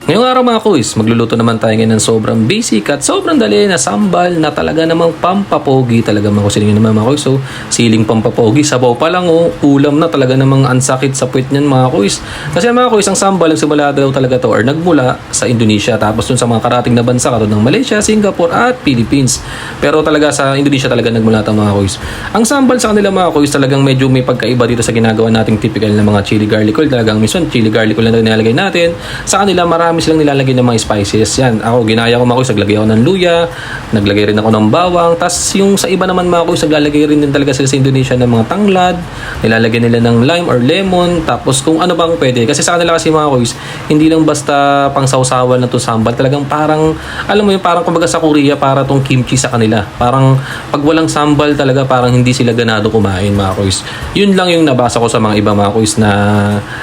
Ngayong araw mga kuys, magluluto naman tayo ngayon ng sobrang basic at sobrang dali na sambal na talaga namang pampapogi talaga mga kuys. Naman mga kuys, so siling pampapogi, sabaw pa lang ulam na talaga namang ansakit sa puwet niyan mga kuys. Kasi mga kuys, ang sambal nagsimula daw talaga to or nagmula sa Indonesia tapos dun sa mga karating na bansa katulad ng Malaysia, Singapore at Philippines. Pero talaga sa Indonesia talaga nagmula ito mga kuys. Ang sambal sa kanila mga kuys talagang medyo may pagkaiba dito sa ginagawa nating typical na mga chili garlic oil. Talagang minsan chili garlic oil na nilalagay natin. Sa kanila marami silang nilalagay ng mga spices. Yan, ako ginaya ko mga kuys, naglagay ako ng luya, naglagay rin ako ng bawang. Tapos yung sa iba naman mga kuys, naglalagay rin din talaga sila sa Indonesia ng mga tanglad, nilalagay nila ng lime or lemon, tapos kung ano bang pwede. Kasi sa kanila kasi mga kuys, hindi lang basta pang sawsawan na to sambal, talagang parang, alam mo yun, parang kumbaga sa Korea, para tong kimchi sa kanila. Parang pag walang sambal talaga, parang hindi sila ganado kumain mga kuys. Yun lang yung nabasa ko sa mga iba mga kuys na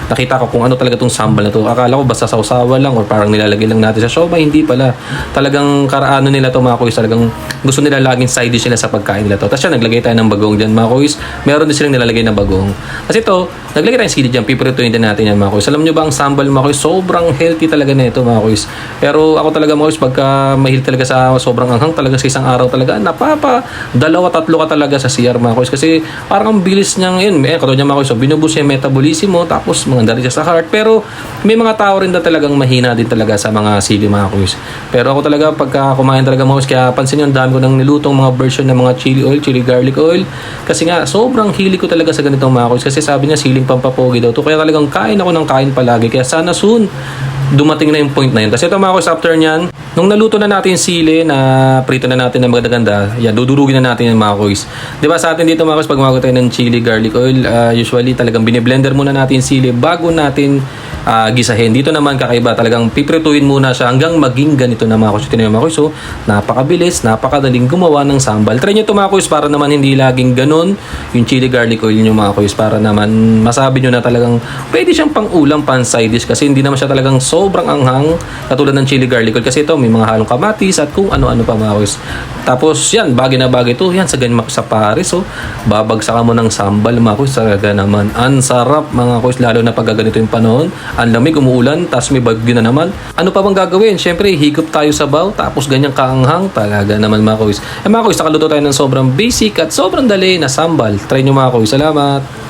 nakita ko kung ano talaga tong sambal na to. Akala ko basta sawsawan lang or parang nilalagay lang natin sa siomai, hindi pala. Talagang karaano nila to mga kuys, talagang gusto nila laging side dish nila sa pagkain nila to. Tapos yan, naglagay tayo ng bagong dyan mga kuys. Meron din silang nilalagay na bagong. Kasi to, naglagay tayo ng sili dyan, pipirituin din natin yan mga kuys. Alam nyo ba ang sambal mga kuys, sobrang healthy talaga na ito mga kuys. Pero ako talaga mga kuys, pagka mahilig talaga sa sobrang anghang, talaga sa isang araw talaga, dalawa, tatlo ka talaga sa CR mga kuys. Kasi parang ang bilis niyang yun, katulad niya mga kuys, so, binubus niya yung metabolism mo, tapos mga dali siya sa heart. Pero may mga tao rin na talagang mahina din talaga sa mga sili mga kuys. Pero ako talaga pagka kumain talaga mga kuys, kaya pansin nyo, ang dami ko nang nilutong mga version ng mga chili oil, chili garlic oil. Kasi nga, sobrang hili ko talaga sa ganitong mga kuys. Kasi sabi niya, siling pampapogi daw to. Kaya talagang kain ako ng kain palagi. Kaya sana soon, dumating na yung point na yun. Kasi ito mga kuys, after nyan, nung naluto na natin sili, na prito na natin ng maganda-ganda, yan, dudurugin na natin yung mga kuys. Diba sa atin dito mga kuys, pag magawa tayo ng chili garlic oil, usually talagang biniblender muna natin yung sili bago natin gisahin. Dito naman kakaiba, talagang piprituin muna siya hanggang maging ganito na mga kuys. Ito na yung mga kuys. So, napakabilis, napakadaling gumawa ng sambal. Try nyo ito mga kuys para naman hindi laging ganun yung chili garlic oil nyo mga kuys, para naman masabi nyo na talagang pwede siyang pang ulam, pan side dish, kasi hindi naman siya talagang sobrang anghang katulad ng chili garlic oil. Kasi ito may mga halong kamatis at kung ano-ano pa mga kuys. Tapos yan, bagay na bagay ito. Yan, sa ganyan sa Paris. So, babagsakan mo ng sambal mga kuys. Talaga naman, ang sarap mga kuys, lalo na pag ganito yung panahon. Ang lamig, umuulan, tapos may bagyo na naman. Ano pa bang gagawin? Siyempre, higop tayo sa baw, tapos ganyang kaanghang. Talaga naman mga kuys. Mga kuys, nakaluto tayo ng sobrang basic at sobrang dali na sambal. Try nyo mga kuys. Salamat!